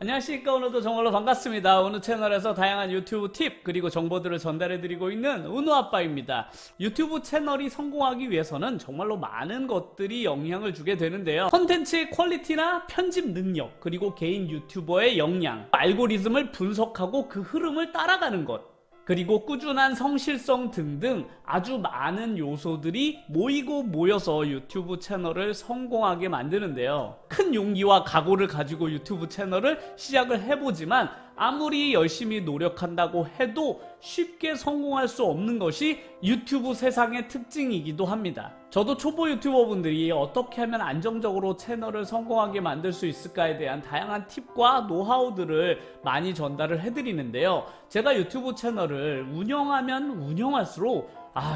안녕하십니까. 오늘도 정말로 반갑습니다. 오늘 채널에서 다양한 유튜브 팁 그리고 정보들을 전달해드리고 있는 은우아빠입니다. 유튜브 채널이 성공하기 위해서는 정말로 많은 것들이 영향을 주게 되는데요. 컨텐츠의 퀄리티나 편집 능력, 그리고 개인 유튜버의 역량, 알고리즘을 분석하고 그 흐름을 따라가는 것, 그리고 꾸준한 성실성 등등 아주 많은 요소들이 모이고 모여서 유튜브 채널을 성공하게 만드는데요. 큰 용기와 각오를 가지고 유튜브 채널을 시작을 해보지만 아무리 열심히 노력한다고 해도 쉽게 성공할 수 없는 것이 유튜브 세상의 특징이기도 합니다. 저도 초보 유튜버분들이 어떻게 하면 안정적으로 채널을 성공하게 만들 수 있을까에 대한 다양한 팁과 노하우들을 많이 전달을 해드리는데요. 제가 유튜브 채널을 운영하면 운영할수록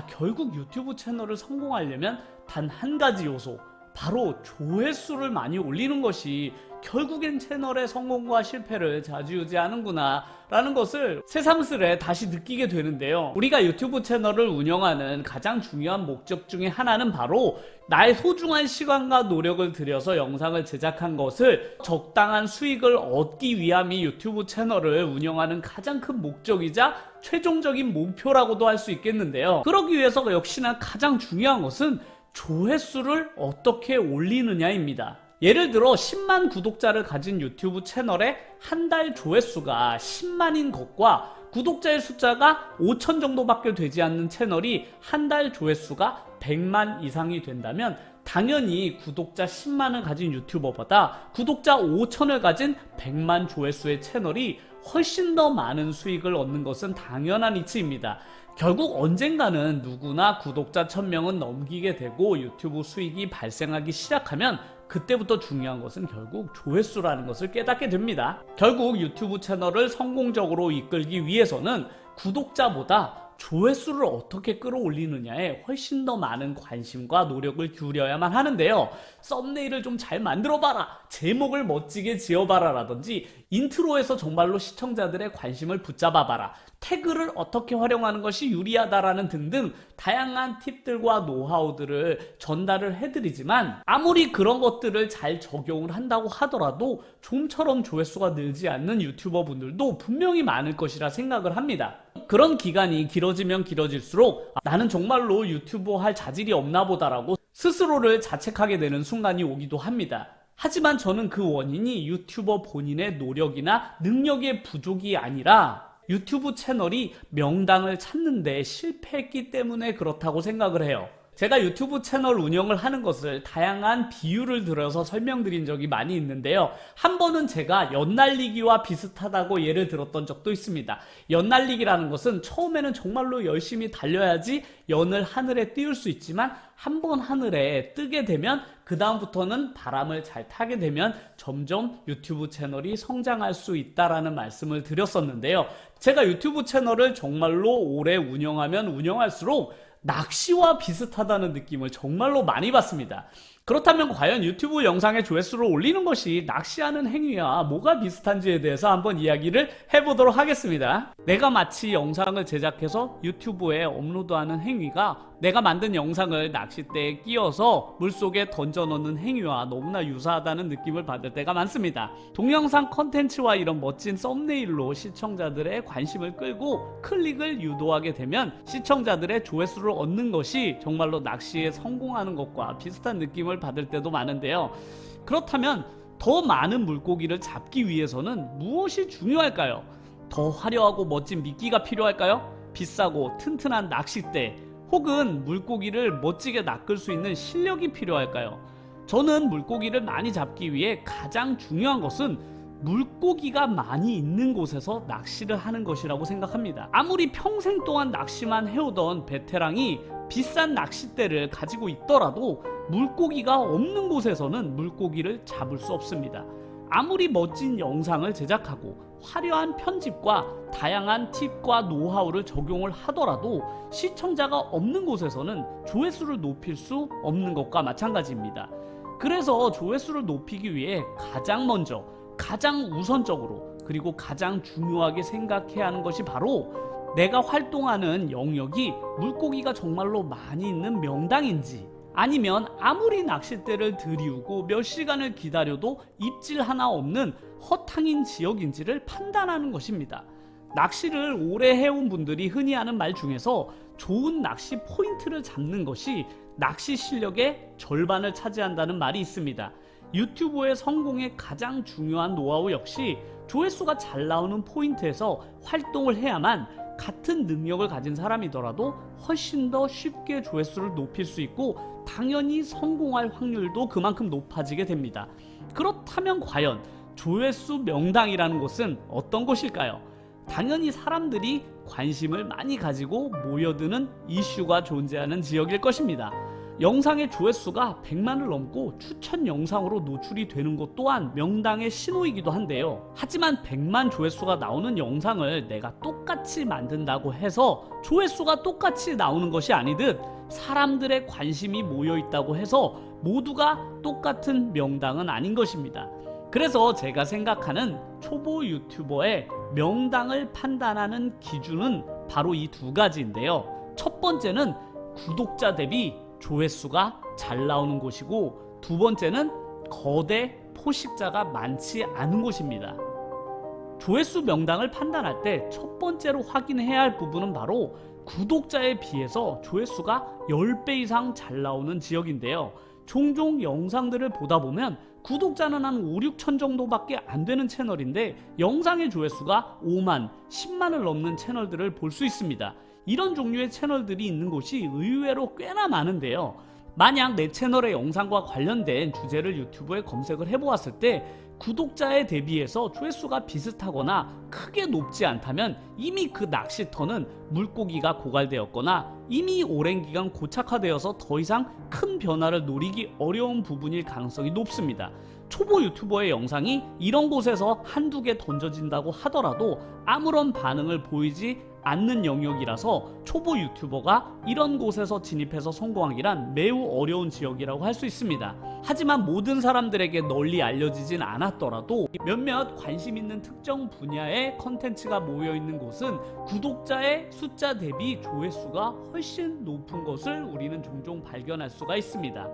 결국 유튜브 채널을 성공하려면 단 한 가지 요소, 바로 조회수를 많이 올리는 것이 결국엔 채널의 성공과 실패를 좌지우지하는구나 라는 것을 새삼스레 다시 느끼게 되는데요. 우리가 유튜브 채널을 운영하는 가장 중요한 목적 중에 하나는 바로 나의 소중한 시간과 노력을 들여서 영상을 제작한 것을 적당한 수익을 얻기 위함이 유튜브 채널을 운영하는 가장 큰 목적이자 최종적인 목표라고도 할 수 있겠는데요. 그러기 위해서 역시나 가장 중요한 것은 조회수를 어떻게 올리느냐입니다. 예를 들어 10만 구독자를 가진 유튜브 채널의 한 달 조회수가 10만인 것과 구독자의 숫자가 5천 정도밖에 되지 않는 채널이 한 달 조회수가 100만 이상이 된다면 당연히 구독자 10만을 가진 유튜버보다 구독자 5천을 가진 100만 조회수의 채널이 훨씬 더 많은 수익을 얻는 것은 당연한 이치입니다. 결국 언젠가는 누구나 구독자 1000명은 넘기게 되고 유튜브 수익이 발생하기 시작하면 그때부터 중요한 것은 결국 조회수라는 것을 깨닫게 됩니다. 결국 유튜브 채널을 성공적으로 이끌기 위해서는 구독자보다 조회수를 어떻게 끌어올리느냐에 훨씬 더 많은 관심과 노력을 기울여야만 하는데요. 썸네일을 좀 잘 만들어봐라, 제목을 멋지게 지어봐라 라든지 인트로에서 정말로 시청자들의 관심을 붙잡아봐라, 태그를 어떻게 활용하는 것이 유리하다라는 등등 다양한 팁들과 노하우들을 전달을 해드리지만 아무리 그런 것들을 잘 적용을 한다고 하더라도 좀처럼 조회수가 늘지 않는 유튜버 분들도 분명히 많을 것이라 생각을 합니다. 그런 기간이 길어지면 길어질수록 나는 정말로 유튜버 할 자질이 없나 보다라고 스스로를 자책하게 되는 순간이 오기도 합니다. 하지만 저는 그 원인이 유튜버 본인의 노력이나 능력의 부족이 아니라 유튜브 채널이 명당을 찾는데 실패했기 때문에 그렇다고 생각을 해요. 제가 유튜브 채널 운영을 하는 것을 다양한 비유를 들어서 설명드린 적이 많이 있는데요. 한 번은 제가 연날리기와 비슷하다고 예를 들었던 적도 있습니다. 연날리기라는 것은 처음에는 정말로 열심히 달려야지 연을 하늘에 띄울 수 있지만 한 번 하늘에 뜨게 되면 그 다음부터는 바람을 잘 타게 되면 점점 유튜브 채널이 성장할 수 있다라는 말씀을 드렸었는데요. 제가 유튜브 채널을 정말로 오래 운영하면 운영할수록 낚시와 비슷하다는 느낌을 정말로 많이 받습니다. 그렇다면 과연 유튜브 영상의 조회수를 올리는 것이 낚시하는 행위와 뭐가 비슷한지에 대해서 한번 이야기를 해보도록 하겠습니다. 내가 마치 영상을 제작해서 유튜브에 업로드하는 행위가 내가 만든 영상을 낚싯대에 끼워서 물속에 던져놓는 행위와 너무나 유사하다는 느낌을 받을 때가 많습니다. 동영상 컨텐츠와 이런 멋진 썸네일로 시청자들의 관심을 끌고 클릭을 유도하게 되면 시청자들의 조회수를 얻는 것이 정말로 낚시에 성공하는 것과 비슷한 느낌을 받을 때도 많은데요. 그렇다면 더 많은 물고기를 잡기 위해서는 무엇이 중요할까요? 더 화려하고 멋진 미끼가 필요할까요? 비싸고 튼튼한 낚싯대 혹은 물고기를 멋지게 낚을 수 있는 실력이 필요할까요? 저는 물고기를 많이 잡기 위해 가장 중요한 것은 물고기가 많이 있는 곳에서 낚시를 하는 것이라고 생각합니다. 아무리 평생 동안 낚시만 해오던 베테랑이 비싼 낚싯대를 가지고 있더라도 물고기가 없는 곳에서는 물고기를 잡을 수 없습니다. 아무리 멋진 영상을 제작하고 화려한 편집과 다양한 팁과 노하우를 적용을 하더라도 시청자가 없는 곳에서는 조회수를 높일 수 없는 것과 마찬가지입니다. 그래서 조회수를 높이기 위해 가장 먼저, 가장 우선적으로, 그리고 가장 중요하게 생각해야 하는 것이 바로 내가 활동하는 영역이 물고기가 정말로 많이 있는 명당인지 아니면 아무리 낚싯대를 들이우고 몇 시간을 기다려도 입질 하나 없는 허탕인 지역인지를 판단하는 것입니다. 낚시를 오래 해온 분들이 흔히 하는 말 중에서 좋은 낚시 포인트를 잡는 것이 낚시 실력의 절반을 차지한다는 말이 있습니다. 유튜브의 성공의 가장 중요한 노하우 역시 조회수가 잘 나오는 포인트에서 활동을 해야만 같은 능력을 가진 사람이더라도 훨씬 더 쉽게 조회수를 높일 수 있고 당연히 성공할 확률도 그만큼 높아지게 됩니다. 그렇다면 과연 조회수 명당이라는 곳은 어떤 곳일까요? 당연히 사람들이 관심을 많이 가지고 모여드는 이슈가 존재하는 지역일 것입니다. 영상의 조회수가 100만을 넘고 추천 영상으로 노출이 되는 것 또한 명당의 신호이기도 한데요. 하지만 100만 조회수가 나오는 영상을 내가 똑같이 만든다고 해서 조회수가 똑같이 나오는 것이 아니듯 사람들의 관심이 모여 있다고 해서 모두가 똑같은 명당은 아닌 것입니다. 그래서 제가 생각하는 초보 유튜버의 명당을 판단하는 기준은 바로 이 두 가지인데요. 첫 번째는 구독자 대비 조회수가 잘 나오는 곳이고, 두 번째는 거대 포식자가 많지 않은 곳입니다. 조회수 명당을 판단할 때 첫 번째로 확인해야 할 부분은 바로 구독자에 비해서 조회수가 10배 이상 잘 나오는 지역인데요. 종종 영상들을 보다 보면 구독자는 한 5, 6천 정도밖에 안 되는 채널인데 영상의 조회수가 5만, 10만을 넘는 채널들을 볼 수 있습니다. 이런 종류의 채널들이 있는 곳이 의외로 꽤나 많은데요. 만약 내 채널의 영상과 관련된 주제를 유튜브에 검색을 해보았을 때 구독자에 대비해서 조회수가 비슷하거나 크게 높지 않다면 이미 그 낚시터는 물고기가 고갈되었거나 이미 오랜 기간 고착화되어서 더 이상 큰 변화를 노리기 어려운 부분일 가능성이 높습니다. 초보 유튜버의 영상이 이런 곳에서 한두 개 던져진다고 하더라도 아무런 반응을 보이지 않는 영역이라서 초보 유튜버가 이런 곳에서 진입해서 성공하기란 매우 어려운 지역이라고 할 수 있습니다. 하지만 모든 사람들에게 널리 알려지진 않았더라도 몇몇 관심 있는 특정 분야의 컨텐츠가 모여 있는 곳은 구독자의 숫자 대비 조회수가 훨씬 높은 것을 우리는 종종 발견할 수가 있습니다.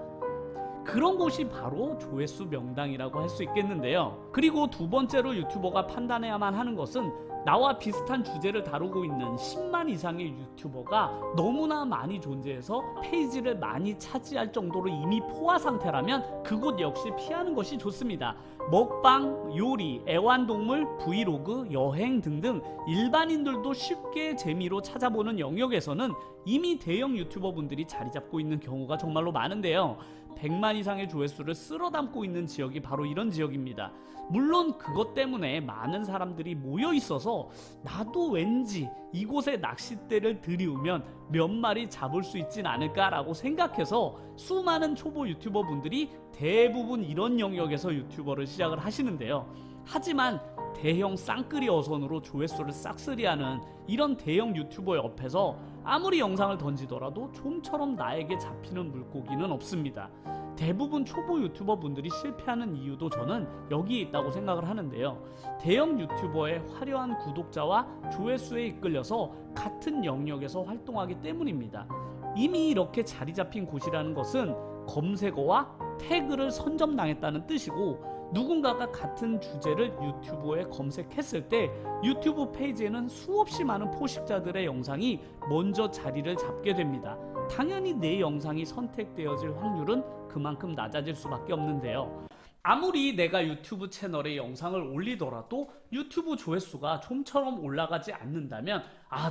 그런 곳이 바로 조회수 명당이라고 할 수 있겠는데요. 그리고 두 번째로 유튜버가 판단해야만 하는 것은 나와 비슷한 주제를 다루고 있는 10만 이상의 유튜버가 너무나 많이 존재해서 페이지를 많이 차지할 정도로 이미 포화 상태라면 그곳 역시 피하는 것이 좋습니다. 먹방, 요리, 애완동물, 브이로그, 여행 등등 일반인들도 쉽게 재미로 찾아보는 영역에서는 이미 대형 유튜버 분들이 자리 잡고 있는 경우가 정말로 많은데요. 100만 이상의 조회수를 쓸어 담고 있는 지역이 바로 이런 지역입니다. 물론 그것 때문에 많은 사람들이 모여 있어서 나도 왠지 이곳에 낚싯대를 들이우면 몇 마리 잡을 수 있진 않을까라고 생각해서 수많은 초보 유튜버 분들이 대부분 이런 영역에서 유튜버를 시작을 하시는데요. 하지만 대형 쌍끌이 어선으로 조회수를 싹쓸이하는 이런 대형 유튜버 옆에서 아무리 영상을 던지더라도 좀처럼 나에게 잡히는 물고기는 없습니다. 대부분 초보 유튜버 분들이 실패하는 이유도 저는 여기에 있다고 생각을 하는데요. 대형 유튜버의 화려한 구독자와 조회수에 이끌려서 같은 영역에서 활동하기 때문입니다. 이미 이렇게 자리 잡힌 곳이라는 것은 검색어와 태그를 선점당했다는 뜻이고, 누군가가 같은 주제를 유튜브에 검색했을 때 유튜브 페이지에는 수없이 많은 포식자들의 영상이 먼저 자리를 잡게 됩니다. 당연히 내 영상이 선택되어질 확률은 그만큼 낮아질 수밖에 없는데요. 아무리 내가 유튜브 채널에 영상을 올리더라도 유튜브 조회수가 좀처럼 올라가지 않는다면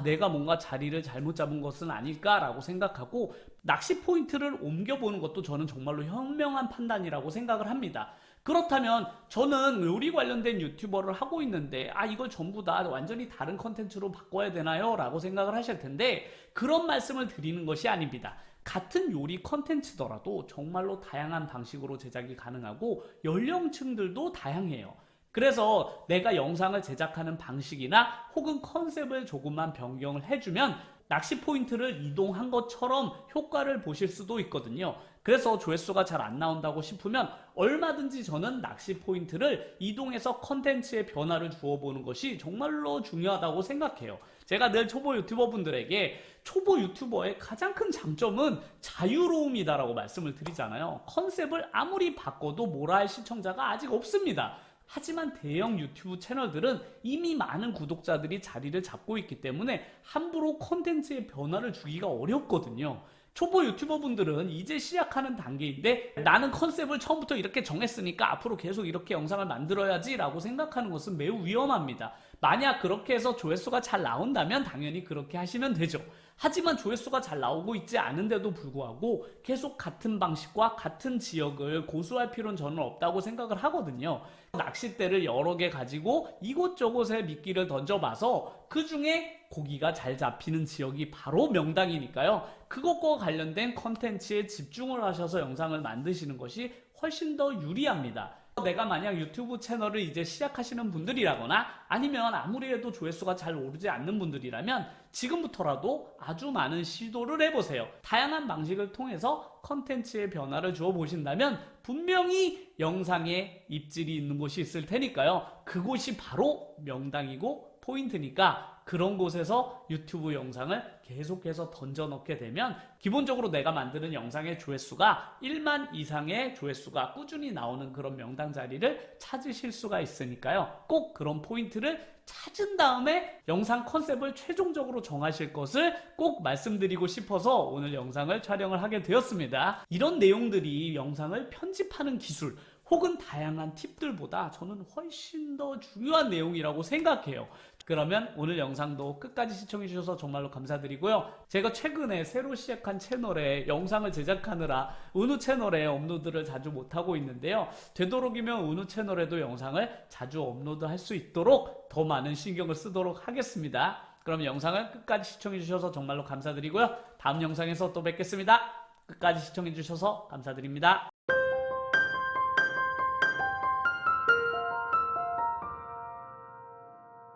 내가 뭔가 자리를 잘못 잡은 것은 아닐까라고 생각하고 낚시 포인트를 옮겨보는 것도 저는 정말로 현명한 판단이라고 생각을 합니다. 그렇다면 저는 요리 관련된 유튜버를 하고 있는데 이걸 전부 다 완전히 다른 컨텐츠로 바꿔야 되나요? 라고 생각을 하실 텐데 그런 말씀을 드리는 것이 아닙니다. 같은 요리 컨텐츠더라도 정말로 다양한 방식으로 제작이 가능하고 연령층들도 다양해요. 그래서 내가 영상을 제작하는 방식이나 혹은 컨셉을 조금만 변경을 해주면 낚시 포인트를 이동한 것처럼 효과를 보실 수도 있거든요. 그래서 조회수가 잘 안 나온다고 싶으면 얼마든지 저는 낚시 포인트를 이동해서 컨텐츠의 변화를 주어보는 것이 정말로 중요하다고 생각해요. 제가 늘 초보 유튜버 분들에게 초보 유튜버의 가장 큰 장점은 자유로움이다라고 말씀을 드리잖아요. 컨셉을 아무리 바꿔도 뭐라 할 시청자가 아직 없습니다. 하지만 대형 유튜브 채널들은 이미 많은 구독자들이 자리를 잡고 있기 때문에 함부로 컨텐츠의 변화를 주기가 어렵거든요. 초보 유튜버 분들은 이제 시작하는 단계인데 나는 컨셉을 처음부터 이렇게 정했으니까 앞으로 계속 이렇게 영상을 만들어야지 라고 생각하는 것은 매우 위험합니다. 만약 그렇게 해서 조회수가 잘 나온다면 당연히 그렇게 하시면 되죠. 하지만 조회수가 잘 나오고 있지 않은데도 불구하고 계속 같은 방식과 같은 지역을 고수할 필요는 저는 없다고 생각을 하거든요. 낚싯대를 여러 개 가지고 이곳저곳에 미끼를 던져봐서 그 중에 고기가 잘 잡히는 지역이 바로 명당이니까요. 그것과 관련된 컨텐츠에 집중을 하셔서 영상을 만드시는 것이 훨씬 더 유리합니다. 내가 만약 유튜브 채널을 이제 시작하시는 분들이라거나 아니면 아무리 해도 조회수가 잘 오르지 않는 분들이라면 지금부터라도 아주 많은 시도를 해보세요. 다양한 방식을 통해서 컨텐츠의 변화를 주어 보신다면 분명히 영상에 입질이 있는 곳이 있을 테니까요. 그곳이 바로 명당이고 포인트니까 그런 곳에서 유튜브 영상을 계속해서 던져 넣게 되면 기본적으로 내가 만드는 영상의 조회수가 1만 이상의 조회수가 꾸준히 나오는 그런 명당 자리를 찾으실 수가 있으니까요. 꼭 그런 포인트를 찾은 다음에 영상 컨셉을 최종적으로 정하실 것을 꼭 말씀드리고 싶어서 오늘 영상을 촬영을 하게 되었습니다. 이런 내용들이 영상을 편집하는 기술 혹은 다양한 팁들보다 저는 훨씬 더 중요한 내용이라고 생각해요. 그러면 오늘 영상도 끝까지 시청해주셔서 정말로 감사드리고요. 제가 최근에 새로 시작한 채널에 영상을 제작하느라 은우 채널에 업로드를 자주 못하고 있는데요. 되도록이면 은우 채널에도 영상을 자주 업로드할 수 있도록 더 많은 신경을 쓰도록 하겠습니다. 그럼 영상을 끝까지 시청해주셔서 정말로 감사드리고요. 다음 영상에서 또 뵙겠습니다. 끝까지 시청해주셔서 감사드립니다.